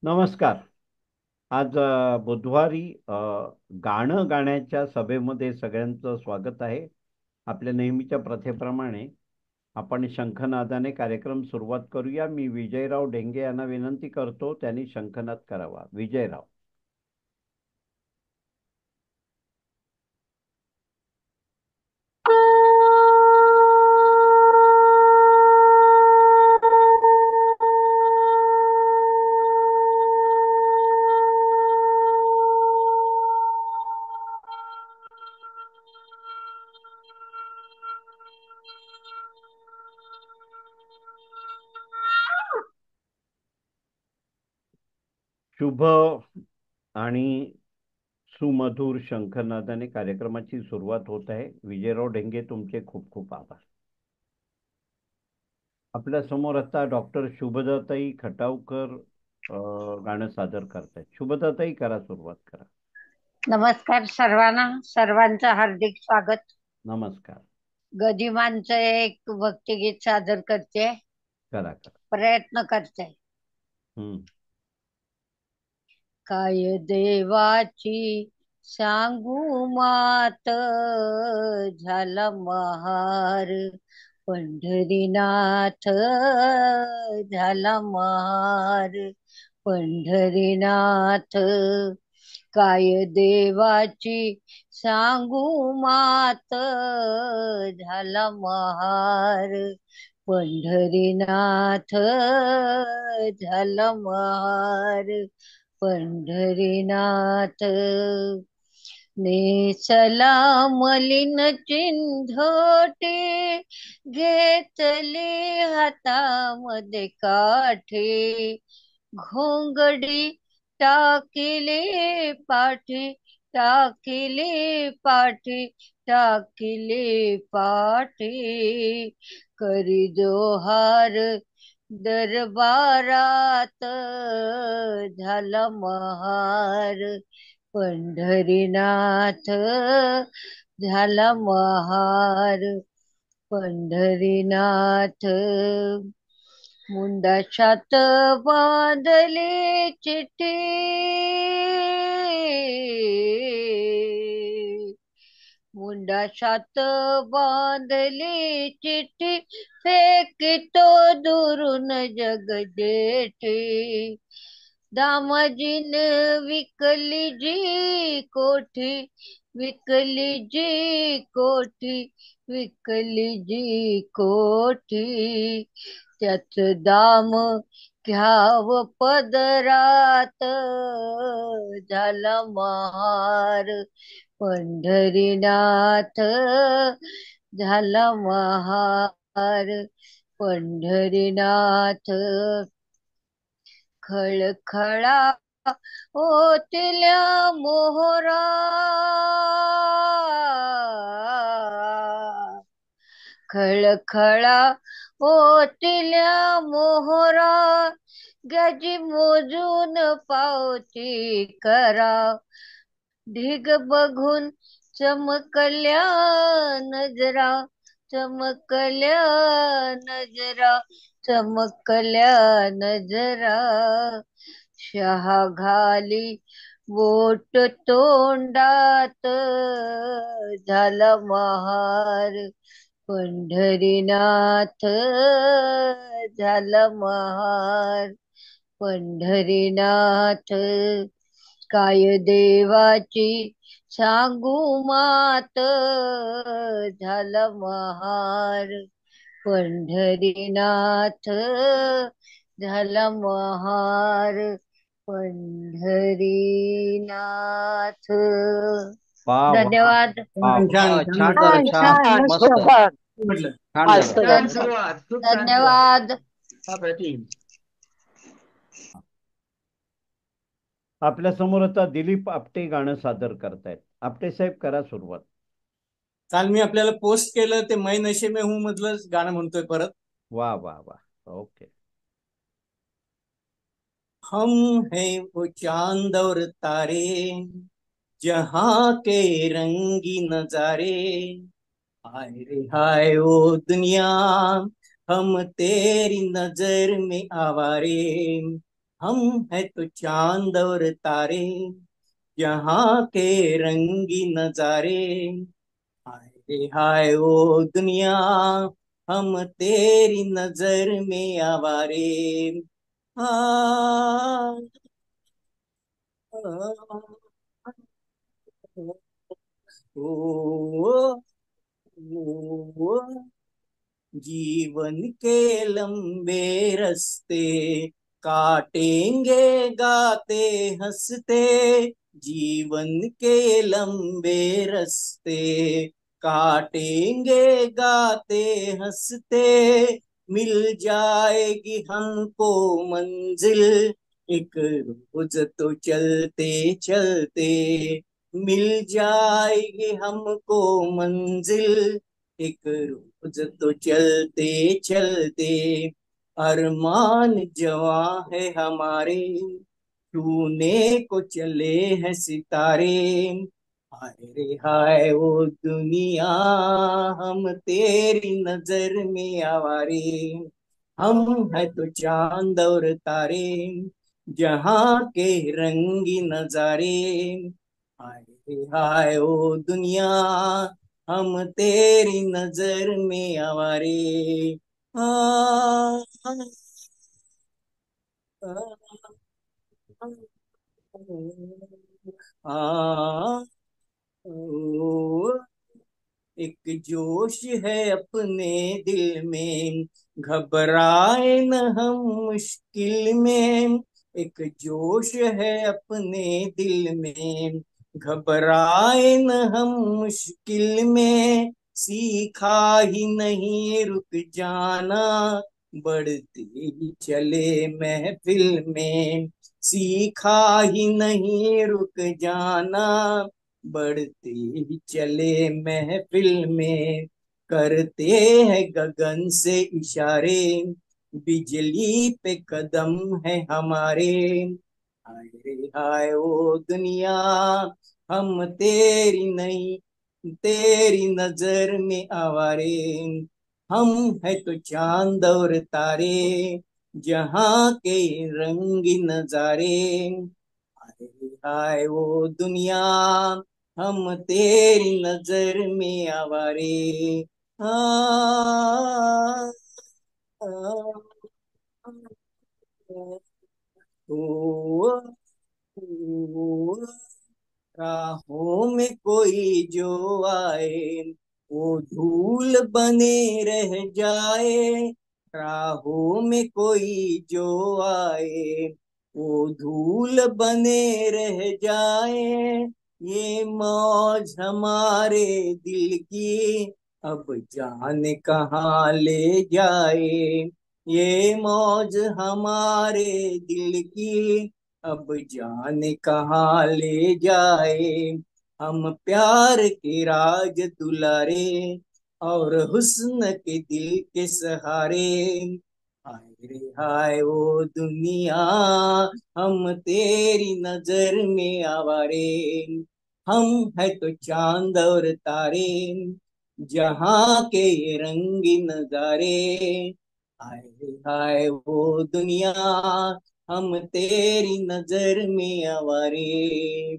नमस्कार. आज बुधवारी गाणं गाण्याच्या सभेमध्ये सगळ्यांचं स्वागत आहे. आपल्या नेहमीच्या प्रथेप्रमाणे आपण शंखनादाने कार्यक्रम सुरुवात करूया. मी विजयराव ढेंगे यांना विनंती करतो त्यांनी शंखनाद करावा. विजयराव. शुभ आणि सुमधुर शंखनादाने कार्यक्रमाची सुरुवात होत आहे. विजयराव ढेंगे तुमचे खूप खूप आभार. आपल्या समोर आता डॉक्टर शुभदाताई खटावकर गाणं सादर करतायत. शुभदाताई, करा, सुरुवात करा. नमस्कार सर्वांना. सर्वांचं हार्दिक स्वागत. नमस्कार. गदिमांचं एक भक्तिगीत सादर करते. करा करा. प्रयत्न करते. हम्म. काय देवाची सांगू मात, झाला महार पंढरीनाथ, झाला महार पंढरीनाथ. काय देवाची सांगू मात, झाला महार पंढरीनाथ, झाला महार पंढरीनाथ. नेसला मलिन चिंधोटी, घेतली हातामध्ये काठी, घोंगडी टाकिली पाठी, टाकिली पाठी, टाकिली पाठी. करी जोहार दरबारात, झाला महार पंढरीनाथ, झाला महार पंढरीनाथ. मुंडाशात बांधली चिठी, मुंडाशात बांधली चिठी, फेकितो दुरून जगजेठी. दामाजीन विकली जी कोठी, विकली जी कोठी, विकली जी कोठी. त्याच दाम घ्याव पदरात, झाला महार पंढरीनाथ, झाला महार पंढरीनाथ. खळखळा ओतल्या मोहरा, खळखळा ओतल्या मोहरा. गजी मोजून पावती करा, ढिग बघून चमकल्या नजरा, चमकल्या नजरा, चमकल्या नजरा. शहा घाली बोट तोंडात, झाला महार पंढरीनाथ, झाला महार पंढरीनाथ. काय देवाची सांगू मात, झाला महार पंढरीनाथ, झाला महार पंढरीनाथ. वा वा धन्यवाद. वा छान वा. छान छान झालं. छान छान छान मस्त छान. म्हटलं. छान झालं. छान सुरुवात. खूप छान सुरुवात. धन्यवाद. अप्रतिम. आपल्या समोर आता दिलीप आपटे गाणं सादर करतायत. आपटे साहेब, करा सुरुवात. काल मी आपल्याला पोस्ट केलं ते मै नशे में हूं मधलं गाणं म्हणतोय परत. वा वा वा. ओके. हम है वो चांद और तारे, जहां के रंगी नजारे, हाय रे हाय ओ दुनिया, हम तेरी नजर में आवारे. हम है तो चांद और तारे, यहाँ के रंगी नजारे। हाय रे हाय ओ दुनिया, हम तेरी नजर में आवारे। आ, ओ, ओ, जीवन के लंबे रास्ते काटेंगे गाते हंसते। जीवन के लंबे रास्ते काटेंगे गाते हंसते। मिल जाएगी हमको मंजिल, एक रोज तो चलते चलते। मिल जाएगी हमको मंजिल, एक रोज तो चलते चलते। अरमान जवा है हमारे, छूने को चले हैं सितारे। हाय रे हाय वो दुनिया, हम तेरी नजर में आवारे। हम है तो चांद और तारे, जहाँ के रंगी नजारे। हाय रे हाय ओ दुनिया, हम तेरी नजर में आवारे। आ, आ, आ, आ, ओ, एक जोश है अपने दिल में, घबराए न हम मुश्किल में। एक जोश है अपने दिल में, घबराए न हम मुश्किल में। सीखा ही नहीं रुक जाना, बढ़ते ही चले महफिल में। सीखा ही नहीं रुक जाना, बढ़ते ही चले महफिल में। करते हैं गगन से इशारे, बिजली पे कदम है हमारे। हाय रे हाय ओ दुनिया, हम तेरी नहीं तेरी नजर में आवारे। हम है तो चांद और तारे, जहाँ के रंगी नजारे। हाय रे हाय वो दुनिया, हम तेरी नजर में आवारे। आ, आ, ओ, ओ, राहों में कोई जो आए, वो धूल बने रह जाए। राहों में कोई जो आए, वो धूल बने रह जाए। ये मौज हमारे दिल की, अब जाने कहाँ ले जाए। ये मौज हमारे दिल की, अब जाने कहाँ ले जाए। हम प्यार के राज दुलारे, और हुस्न के दिल के सहारे। हाय रे हाय वो दुनिया, हम तेरी नजर में आवारे। हम है तो चांद और तारे, जहाँ के रंगी नजारे। हाय रे हाय वो दुनिया, हम तेरी नजर में आवारे।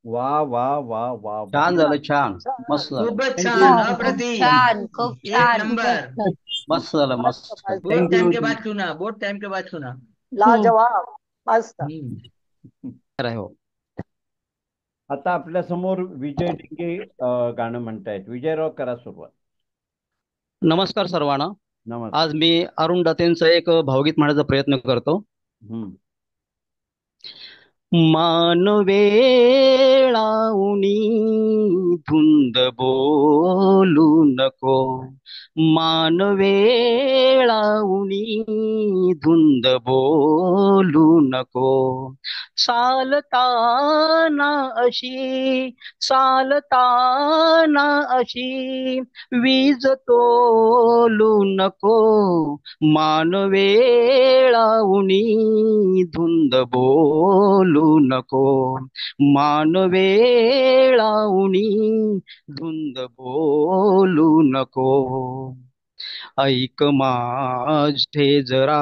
वाह वाह वाह वाह छान बहुत झालं, छान. मस्त झालं. खूपच छान थँक्यू छान, खूप अप्रतिम. छान, खूप एक छान, खूप नंबर. छान. मस्त झालं, मस्त मस्त. मस्त बहुत थँक्यू टाइम के बाद सुना, बहुत टाइम के बाद सुना. हम्म. लाजवाब मस्त. हम्म. खरं आहे, हो. आता आपल्या समोर विजय डिंगे गाणं म्हणतायत. विजयराव करा सुरुवात. नमस्कार सर्वांना. नमस्कार. आज मी अरुण दातेंचं एक भावगीत म्हणण्याचा प्रयत्न करतो. हम्म. मानवेळाउनी धुंद बोलू नको. मानवेळाउनी धुंद बोलू नको. चालताना अशी, चालताना अशी वीज तोलू नको. मानवेळाउनी धुंद बोलू नको. मानवेळाउनी धुंद बोलू नको. ऐक माझे जरा,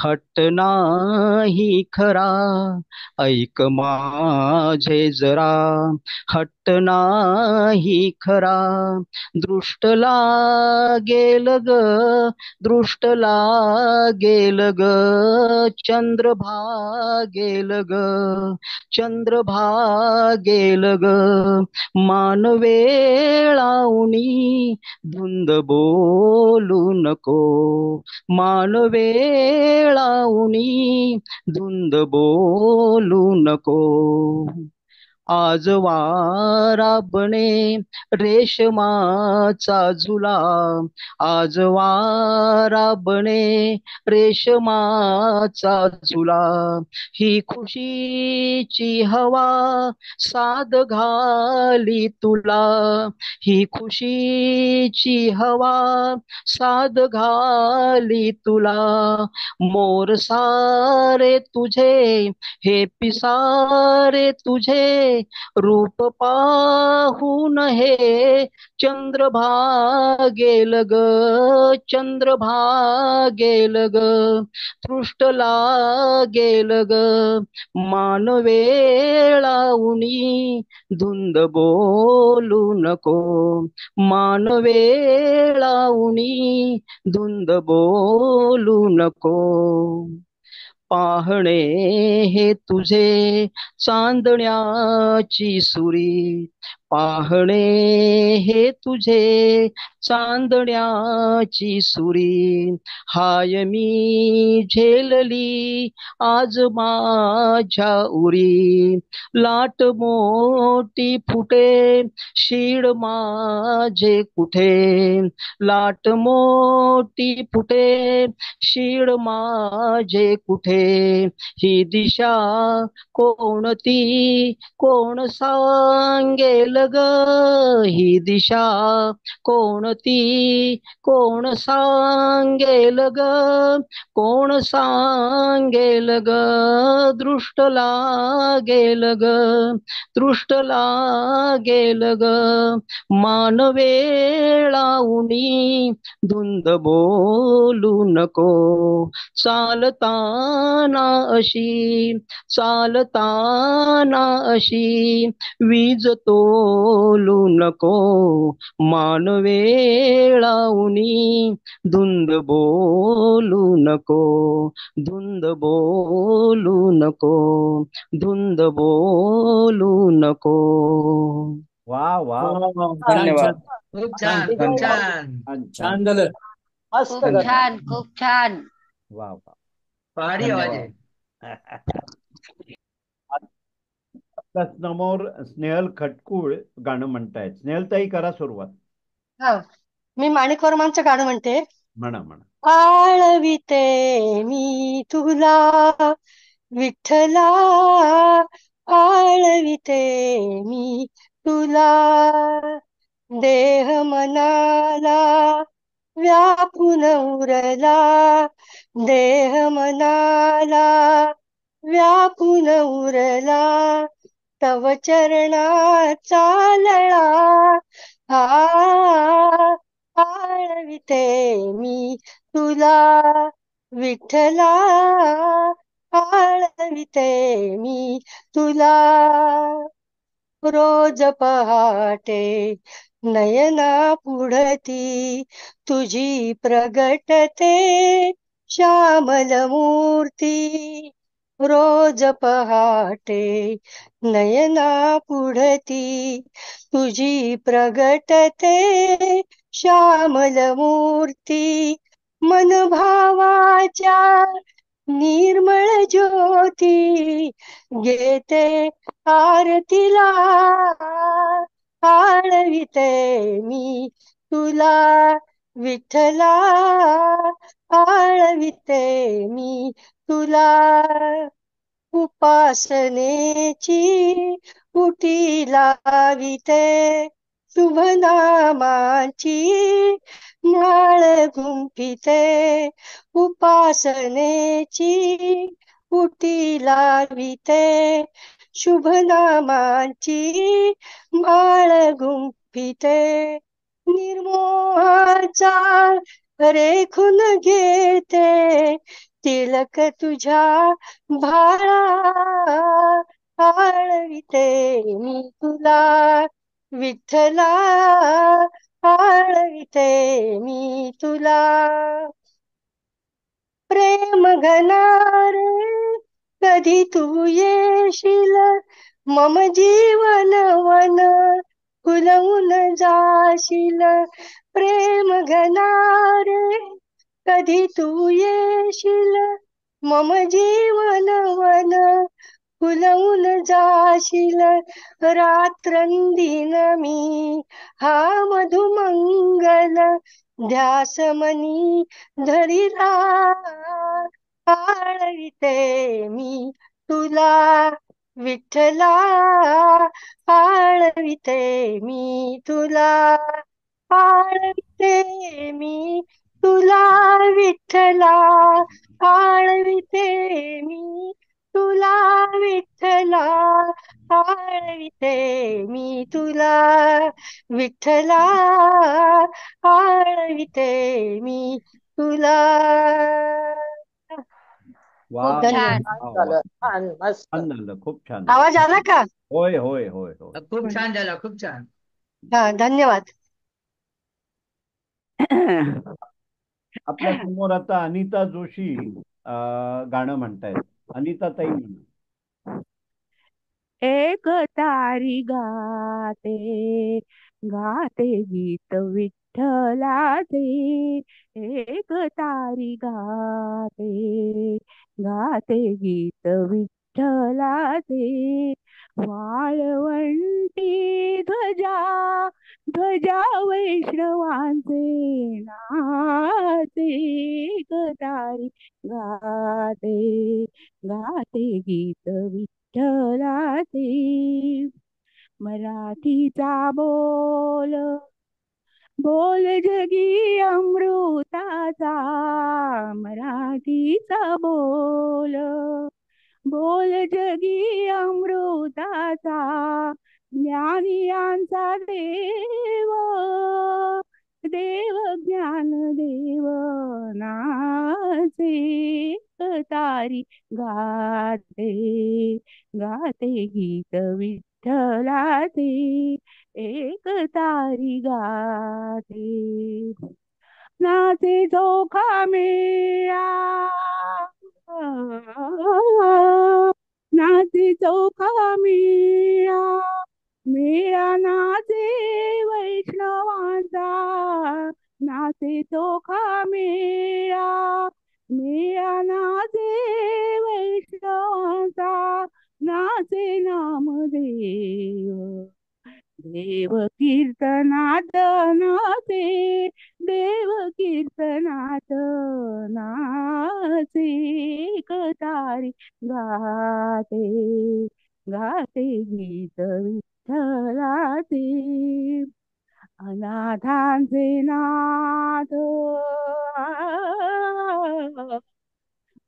हट्ट नाही खरा. ऐक माझे जरा, हट्ट नाही खरा. दृष्ट लागेल ग, दृष्ट लागेल ग, चंद्र भागेल ग, चंद्र भागेल ग. मानवेळाउनी धुंद बोलू नको, मानवेळाउनी धुंद बोलू नको. आज वारा बने रेशमाचा झुला, आज वारा बने रेशमाचा झुला. ही खुशीची हवा साद घाली तुला, ही खुशीची हवा साद घाली तुला. मोर सारे तुझे, हे पिसारे तुझे, रूप पाहून हे चंद्र भागेल ग, चंद्र भागेल ग. दृष्ट लागेल ग, मानवेळाउनी धुंद बोलू नको, मानवेळाउनी धुंद बोलू नको. पाहणे हे तुझे चांदण्याची सुरी, पाहणे हे तुझे चांदण्याची सुरी. हाय मी झेलली आज माझ्या उरी, लाट मोठी फुटे शीड माझे कुठे, लाट मोठी फुटे शीड माझे कुठे. ही दिशा कोणती कोण सांगेल ग, ही दिशा कोणती कोण सांगेल ग, कोण सांगेल ग. दृष्ट लागेल ग, दृष्ट लागेल ग. मानवेळाउनी धुंद बोलू नको, चालताना अशी, चालताना अशी वीज तोलू नको. मानवेळाउनी धुंद बोलू नको, धुंद बोलू नको, धुंद बोलू नको. वा वा छान धन्यवाद. छान खूप छान खूप धन्यवाद. छान. छान छान. छान झालं. मस्त खूप झालं. छान, खूप छान. वा वा. भारी आवाज आहे. आता समोर स्नेहल खटकूळ गाणं म्हणतायत. स्नेहलताई करा सुरुवात. हा, मी माणिक वर्मांचं गाणं म्हणते. म्हणा म्हणा. आळविते मी तुला विठ्ठला, आळविते मी तुला. देह मनाला व्यापून उरला, देह मनाला व्यापून उरला. तव चरणाचा लळा, आळविते मी तुला विठ्ठला, आळविते मी तुला. रोज पहाटे नयना पुढती तुझी प्रगटते श्यामल मूर्ती. रोज पहाटे नयना पुढती तुझी प्रगटते श्यामल मूर्ती. मन भावाच्या निर्मळ ज्योती घेते आरतीला, आळविते मी तुला विठ्ठला, आळविते मी तुला. उपासनेची उटी लाविते शुभ नामाची माळ गुंफिते. उपासनेची उटी लाविते शुभ नामाची माळ गुंफिते. निर्मोहाचा रेखून घेते तिलक तुझ्या भाळा, आळविते मी तुला विठ्ठला, आळविते मी तुला. प्रेम घनारे कधी तू येशील, मम जीवन वन फुलवून जाशील. प्रेम घनारे कधी तू येशील, मम जीवन वन फुलवून जाशील. रात्रंदिन मी हा मधुमंगल ध्यास मनी धरिला, आळविते मी तुला विठ्ठला, आळविते मी तुला, आळविते मी तुला विठ्ठला, आळविते मी तुला विठ्ठला, आळविते मी तुला विठ्ठला, आळविते मी तुला. वा खूप वा धन्यवाद. छान. वा वा. छान मस्त. छान झालं, खूप छान. आवाज आला का? होय होय होय होय. खूप छान झाला, खूप छान. हा, धन्यवाद. आपल्या समोर आता अनिता जोशी गाणं म्हणतायत. अनिता ताई म्हणा. एक तारी गाते गाते गीत विठ्ठलाचे, एक तारी गाते गाते गीत विठ्ठलाचे. वाळवंटी ध्वजा ध्वजा वैष्णवांचे नाचे, एक तारी गाते गाते गीत विठ्ठलाचे. मराठीचा बोल बोल जगी अमृताचा, मराठीचा बोल बोल जगी अमृताचा. ज्ञानियांचा देव देव ज्ञानदेव नाचे, तारी गाते गाते गीत विठ्ठलाचे, एक तारी गाते. नाचे चोखा मेळा नाचे चौका मेळा, मेळा नाचे वैष्णवांचा, नाचे चोखा मेळा, मेळा नाचे वैष्णवांचा. नाचे नामदेव देव कीर्तनात नाचे, देव कीर्तनात नाचे, एक तारी गाते गाते गीत विठ्ठलाचे. अनाथांचे नाथ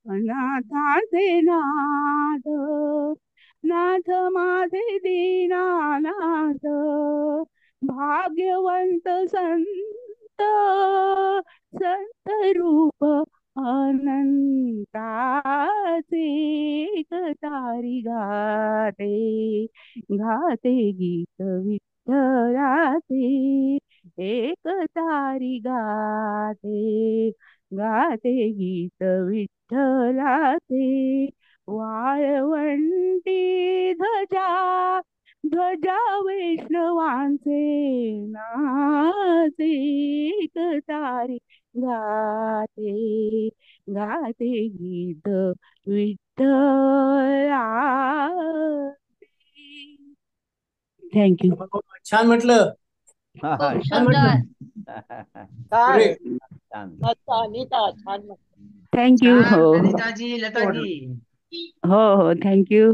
अनाथांचे नाथ, नाथ माझे दीनानाथ. भाग्यवंत संत संत रूप अनंताचे, एक तारी गाते गाते गीत विठ्ठलाचे, एक तारी गाते गाते गीत विठ्ठलाचे. वाळवंटी ध्वजा ध्वजा वैष्णवांचे नाचे, एक तारी गाते गाते गीत विठ्ठला. थँक्यू. छान म्हटलं. हा, खूप छान म्हटलं. सुंदर. पुढे. छान. मस्त अनिता, छान मस्त. थँक्यू. छान, हो ललिताजी, लताजी. हो हो थँक्यू.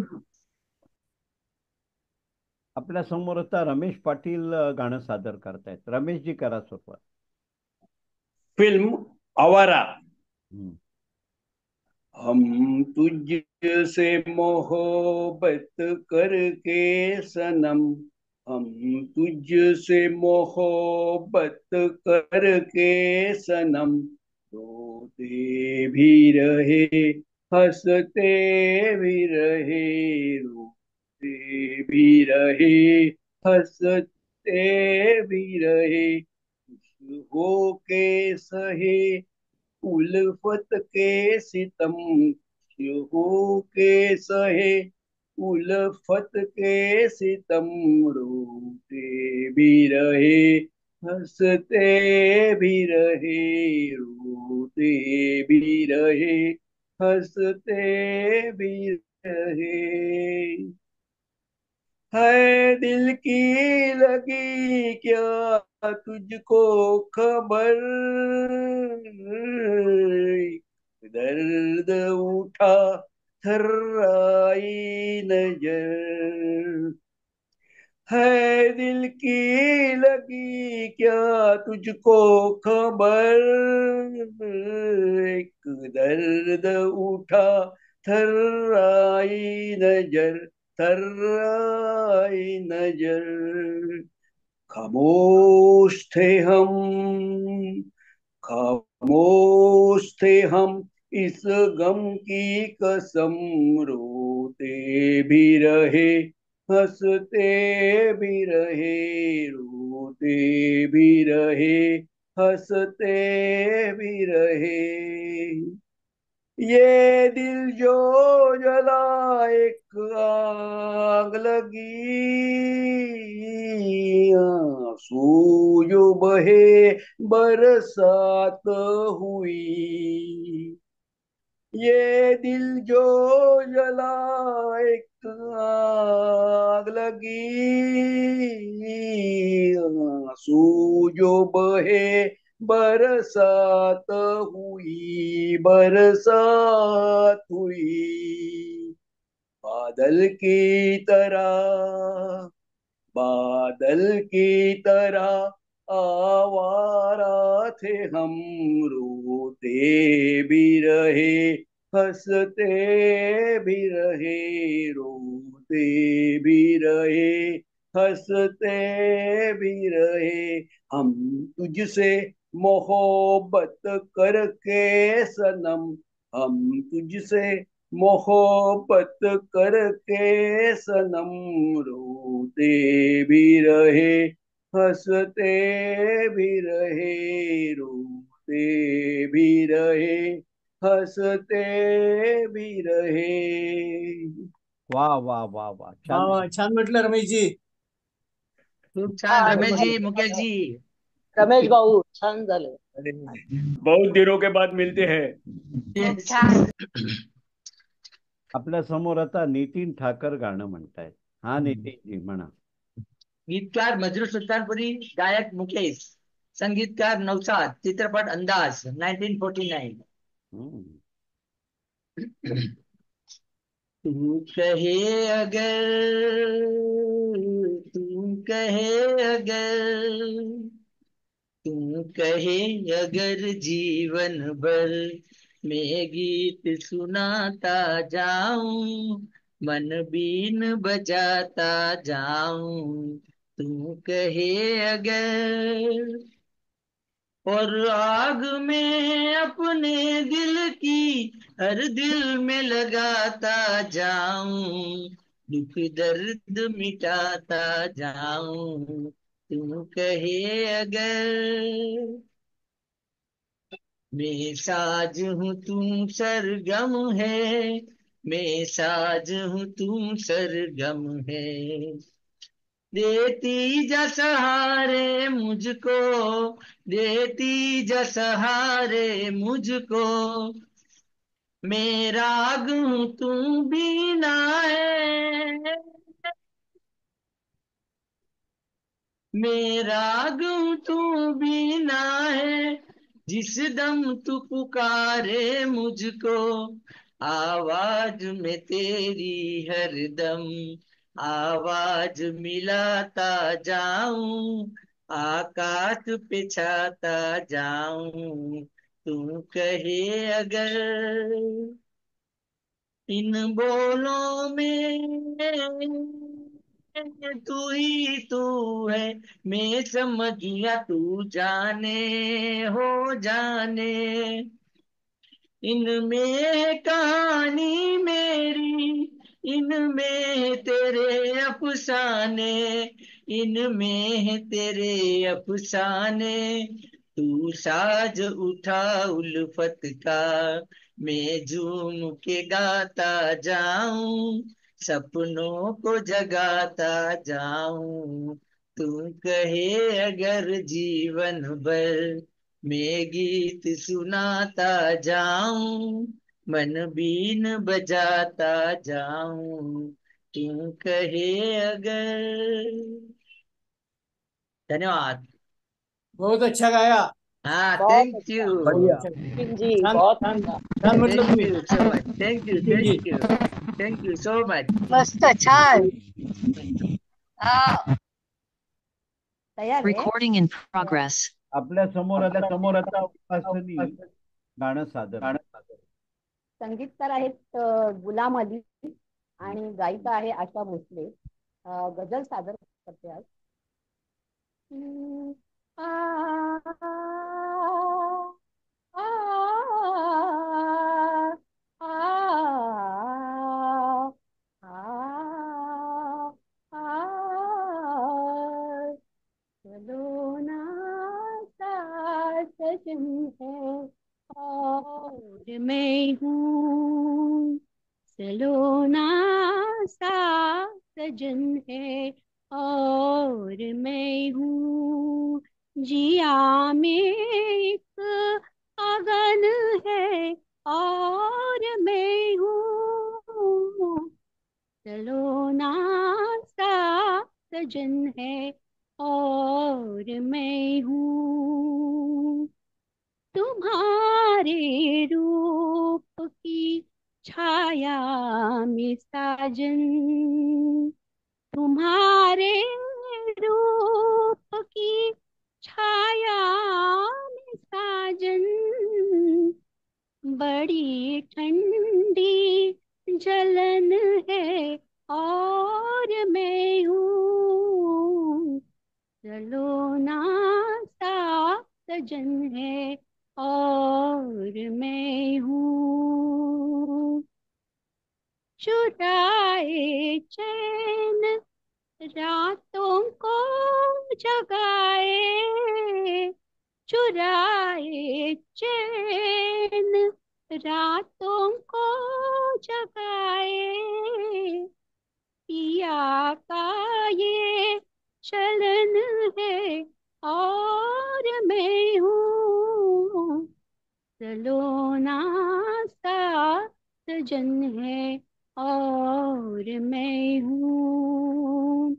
आपल्या समोर आता रमेश पाटील गाणं सादर करतायत. रमेशजी करा सुरुवात. फिल्म आवारा. हम्म. हम तुझसे मोहब्बत करके सनम, हम तुझसे मोहब्बत करके सनम रोते भी रहे, हंसते भी रहे, रोते भी रहे, हंसते भी रहे, खुश हो के सहे उल्फत के सितम, खुश हो के सहे उल्फत के सितम, रोते भी रहे, हंसते भी रहे, रोते भी रहे, हंसते भी रहे। है दिल की लगी क्या तुझको खबर, दर्द उठा थर्राई नजर, है दिल की लगी क्या तुझको खबर, एक दर्द उठा थर्राई नजर, थर्राई नजर। खामोश थे हम, खामोश थे हम इस गम की कसम, रोते भी रहे, हंसते भी रहे, रोते भी रहे, हंसते भी रहे। ये दिल जो जला एक आग लगी, आंसू जो बहे बरसात हुई, ये दिल जो जला एक आग लगी, आंसू जो बहे बरसात हुई, बरसात हुई। बादल की तरह, बादल की तरह आवारा थे हम, रोते भी रहे, हंसते भी रहे, रोते भी रहे, हंसते भी रहे। हम तुझसे मोहब्बत करके सनम, हम तुझसे मोहब्बत करके सनम, रोते भी रहे, हंसते भी रहे, रोते भी रहे, हंसते भी रहे। वा वा वा वा, वा छान. वा, छान म्हटलं रमेशजी. खूप छान छान रमेशजी, झालं. मुकेशजी. रमेश भाऊ छान झालं. अरे, बहुत दिनों के बाद मिलते हैं. खूप Yes. छान. आपल्या समोर आता नितीन ठाकर गाणं म्हणतायत. हा नितीनजी म्हणा. गीतकार मजरू सुलतानपुरी, गायक मुकेश, संगीतकार नौशाद, चित्रपट अंदाज 1949. हम्म. तू कहे अगर, तू कहे अगर, तू कहे अगर जीवन भर मैं गीत सुनाता जाऊं, मन बीन बजाता जाऊं, तू कहे अगर, और आग में अपने दिल की हर दिल में लगाता जाऊं, दुख दर्द मिटाता जाऊं, तू कहे अगर। मैं साज हूँ तू सरगम है, मैं साज हूँ तू सरगम है, देती जा सहारे मुझको, देती जा सहारे मुझको, मैं राग हूँ तू बीना है, मैं राग हूँ तू बीना है, जिस दम तू पुकारे मुझको, आवाज में तेरी हर दम आवाज मिलाता जाऊं, आकाश पे छाता जाऊं, तू कहे अगर। इन बोलों में तू ही तू है, मैं समझ गया तू जाने हो जाने। इनमें है कहानी मेरी, इनमें तेरे अफसाने, इनमें है तेरे अफसाने। तू साज उठा उल्फत का, मैं झूम के गाता जाऊं, सपनों को जगाता जाऊं। तू कहे अगर जीवन भर, मैं गीत सुनाता जाऊं, मन बीन बजाता जाऊं। तू कहे अगर। धन्यवाद। बहुत अच्छा गाया. हाँ, बहुत थैंक अच्छा यू। बढ़िया. नितीन जी, छान बहुत छान अच्छा. छान म्हटलं थैंक तुम्ही. You so much, thank you, Nitin ji. Thank you, thank you so much. मस्त छान. हा. तयार आहे. Recording in progress. आपल्या समोर आता उपासनी गाणं सादर करते. संगीतकार आहेत गुलाम अली आणि गायिका आहे आशा भोसले. गझल सादर करते आज. आ, आ, आ, आ, आ, चलो ना साथ सजन है और मैं हूँ, सलोना सा सजन है और मैं हूँ, जिया में एक अगन है और मैं हूँ, सलोना सा सजन है और मैं हूँ। तुम्हारे रूप की छाया में साजन, तुम्हारे रूप की छाया में साजन, बड़ी ठंडी जलन है और मैं हूँ, चलो ना सा सजन है और मैं हूँ। चुराए चैन रातों को जगाए, चुराए चैन रातों को जगाए, पिया का ये चलन है और मैं हूँ, सलोना सा सजन है और मैं हूँ।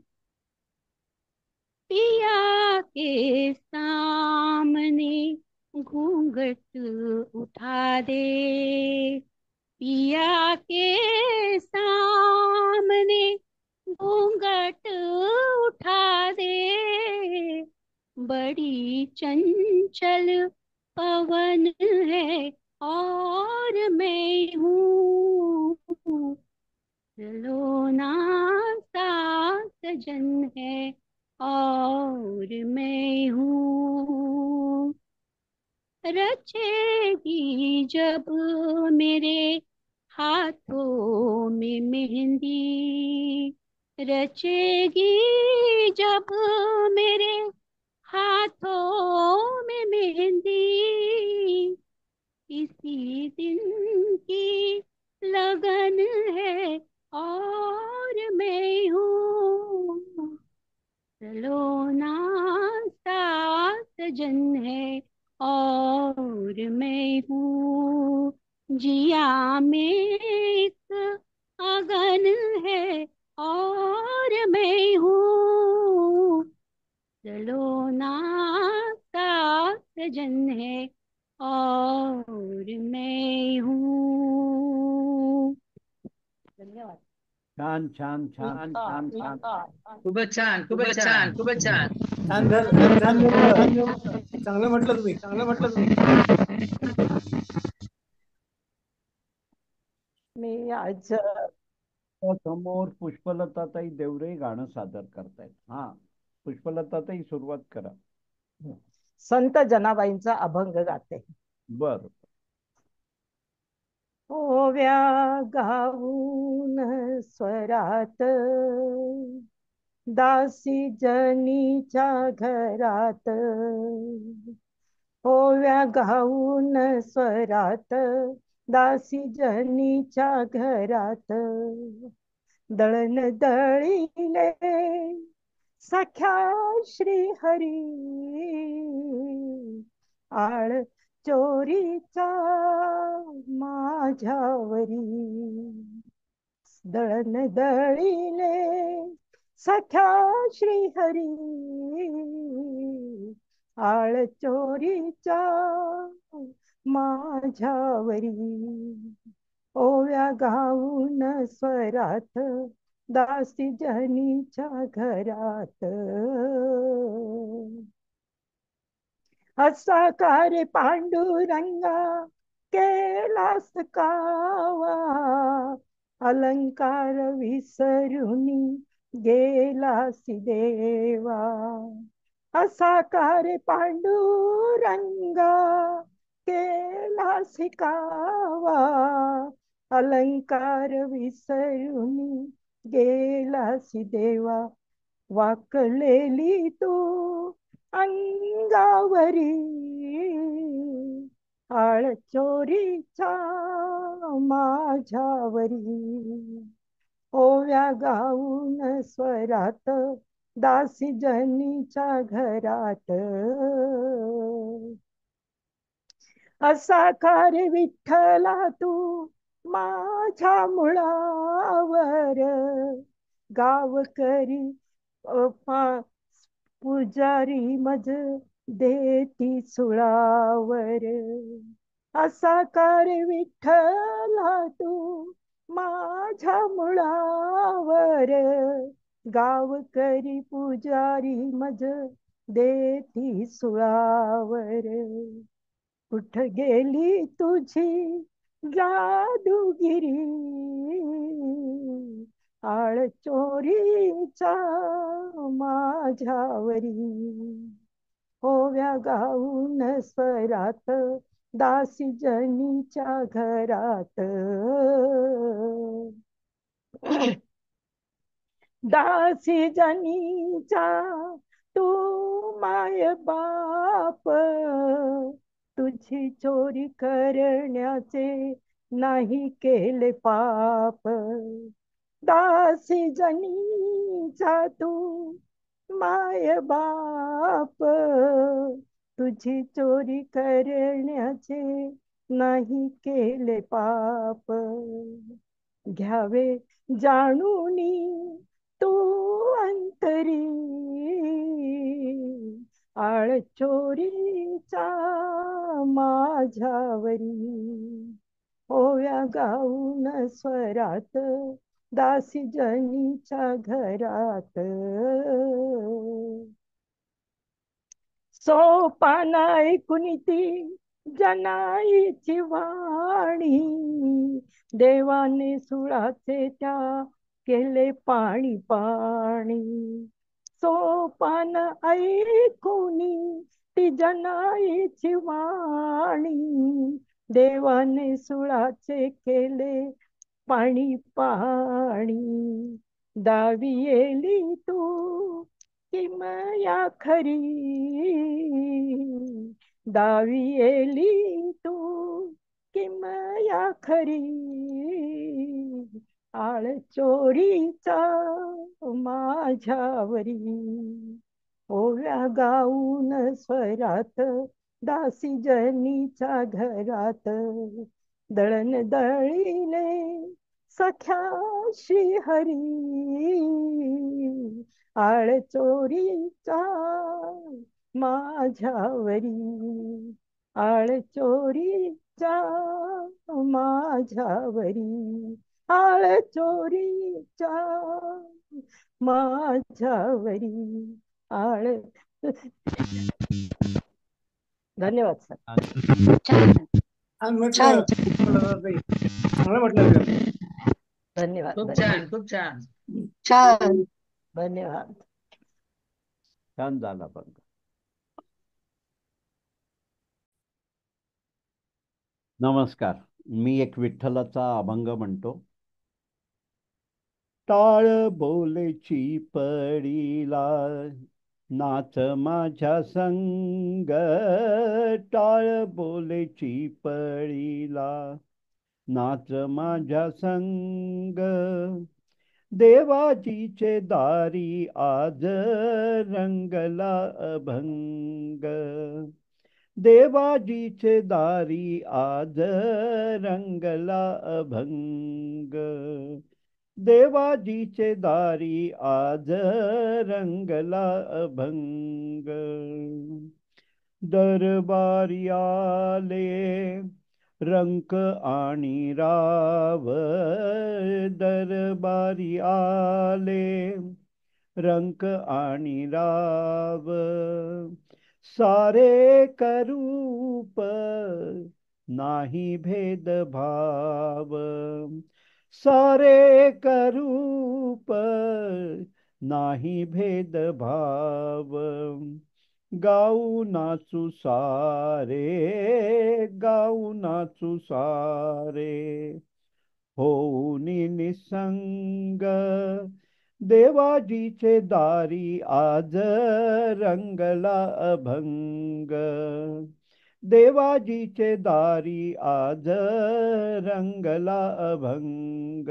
पिया के सामने घूंघट उठा दे, पिया के सामने घूंघट उठा दे, बड़ी चंचल पवन है और मैं हूँ, सलोना सा सजन है और मैं हूँ। रचेगी जब मेरे हाथों में मेहंदी, रचेगी जब मेरे हाथों में मेहंदी, इसी दिन की लगन है और मैं हूँ, सलोना सा सजन है और मैं हूँ, जिया में एक अगन है और मैं हूँ, सलोना सा सजन है और मैं हूँ. धन्यवाद. छान छान छान छान छान. खूपच छान, खूपच छान, खूपच छान. छान झालं, छान झालं. चांगलं म्हटलं तुम्ही, चांगलं म्हटलं तुम्ही. मी आज समोर पुष्पलताताई देवरे गाणं सादर करतायत. हा, पुष्पलताताई सुरुवात करा. संत जनाबाईंचा अभंग गाते. बर. ओव्या गाऊन स्वरात दासी जनीच्या घरात, ओव्या गाऊन स्वरात दासी जनीच्या घरात, दळण दळीले सख्या श्रीहरी, आळ चोरीचा माझ्यावरी, दळण दळीले सख्या श्रीहरी, आळ चोरीचा माझ्यावरी, ओव्या गाऊन स्वरात दासी जनीच्या घरात, असा कार्य पांडुरंगा केलास कावा, अलंकार विसरुनी गेलासी देवा, असा कार्य पांडुरंगा केलास कावा, अलंकार विसरुनी गेलासी देवा, वाकलेली तू अंगावरी, आळ चोरीचा माझ्यावरी, ओव्या गाऊन स्वरात दासी जनीच्या घरात, असा कार्य विठ्ठला तू माझ्या मुळावर, गावकरी पुजारी मज देती सुळावर, असा कार्य विठ्ठला तू माझ्या मुळावर, गावकरी पुजारी मज देती सुळावर, कुठ गेली तुझी जादूगिरी, आळ चोरीचा माझ्यावरी, ओव्या गाऊन स्वरात दासी जनीच्या घरात, दासी जनीचा तू माय बाप, तुझी चोरी करण्याचे नाही केले पाप, दासी जनीचा तू माय बाप, तुझी चोरी करण्याचे नाही केले पाप, घ्यावे जाणूनी तू अंतरी, आळ चोरीचा माझ्यावरी, ओव्या गाऊन स्वरात दासी जनीच्या घरात, सोपान ऐकून ती जनाईची वाणी, देवाने सुळाचे त्या केले पाणी पाणी, सोपान ऐकून ती जनाईची वाणी, देवाने सुळाचे केले पाणी पाणी, दावी येली तू किमया खरी, दावी येली तू किमया खरी, आळ चोरीचा माझ्यावरी, ओव्या गाऊन स्वरात दासी जनीच्या घरात, दळण दळीले सख्या श्रीहरी, आळ चोरीचा माझ्यावरी, आळ चोरीचा माझ्यावरी, आळ चोरीचा माझ्यावरी, आळ. धन्यवाद सर. छान म्हटलं छान. चांगलं म्हटलं. धन्यवाद खूप धन्यवाद छान, खूप छान. छान. धन्यवाद. छान झाला पण. नमस्कार. मी एक विठ्ठलाचा अभंग म्हणतो. टाळ बोलेची पडीला नाच माझ्या संग, टाळ बोलेची पडीला नाच माझ्या संग, देवाजीचे दारी आज रंगला अभंग, देवाजीचे दारी आज रंगला अभंग, देवाजीचे दारी आज रंगला अभंग, दरबारी आले रंक आणि राव, दरबारी आले रंक आणि राव, सारे करूप नाही भेदभाव, सारे करूप नाही भेदभाव, गाऊ नाचू सारे, गाऊ नाचू सारे, होऊनी निसंग, देवाजीचे दारी आज रंगला अभंग, देवाजीचे दारी आज रंगला अभंग,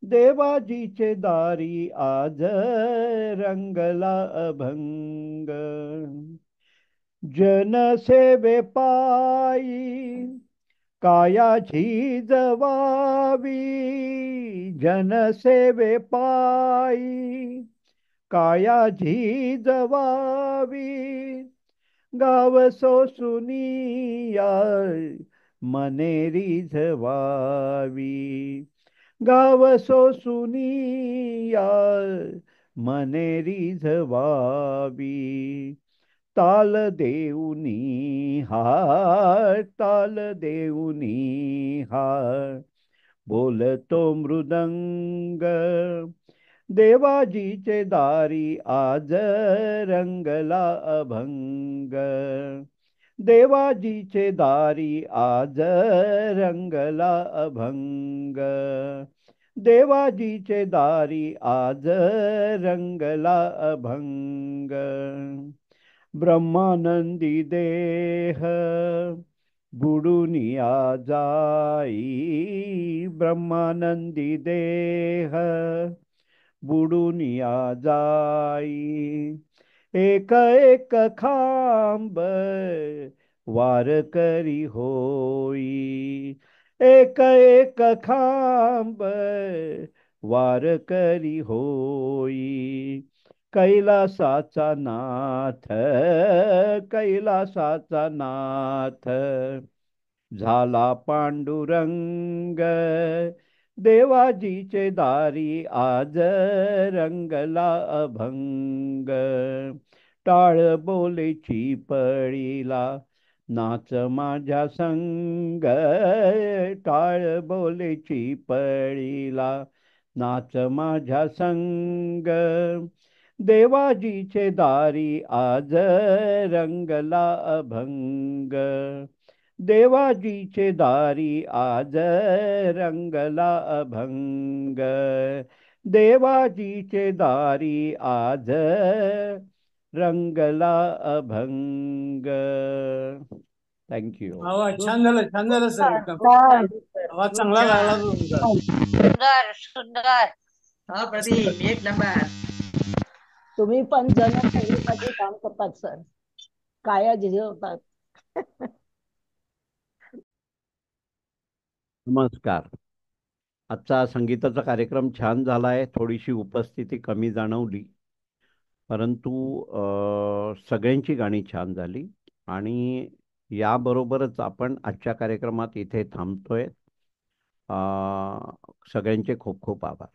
देवाजीचे दारी आज रंगला अभंग, जनसेवे पायी काया झिजवावी, जनसेवे पायी काया झिजवावी, गाव सोसुनिया मने रिझवावी, गाव सोसुनिया मने रिझवावी, ताल देऊनी हार, ताल देऊनी हार, बोलतो मृदंग, देवाजीचे दारी आज रंगला अभंग, देवाजीचे दारी आज रंगला अभंग, देवाजीचे दारी आज रंगला अभंग, ब्रह्मानंदी देह बुडुनिया जाई, ब्रह्मानंदी देह बुडुनिया जाई, एक एक खांब वारकरी होई, एक एक खांब वारकरी होई, कैलासाचा नाथ, कैलासाचा नाथ झाला पांडुरंग, देवाजीचे दारी आज रंगला अभंग, टाळ बोलेची पळीला नाच माझ्या संग, टाळ बोलेची पळीला नाच माझ्या संग, देवाजीचे दारी आज रंगला अभंग, देवाजीचे दारी आज रंगला अभंग, देवाजीचे दारी आज रंगला अभंग. थँक्यू. छान झालं, छान झालं सर. छान. आवाज चांगला लागला तुमचा. सुंदर सुंदर. हा प्रदीप, एक नंबर. तुम्ही पण जनसेवेसाठी काम करतात सर, काया झिजवतात. नमस्कार. आजचा संगीताचा कार्यक्रम छान झालाय. थोडीशी उपस्थिती कमी जाणवली, परंतु सगळ्यांची गाणी छान झाली आणि याबरोबरच आपण आजच्या कार्यक्रमात इथे थांबतोय. सगळ्यांचे खूप खूप आभार.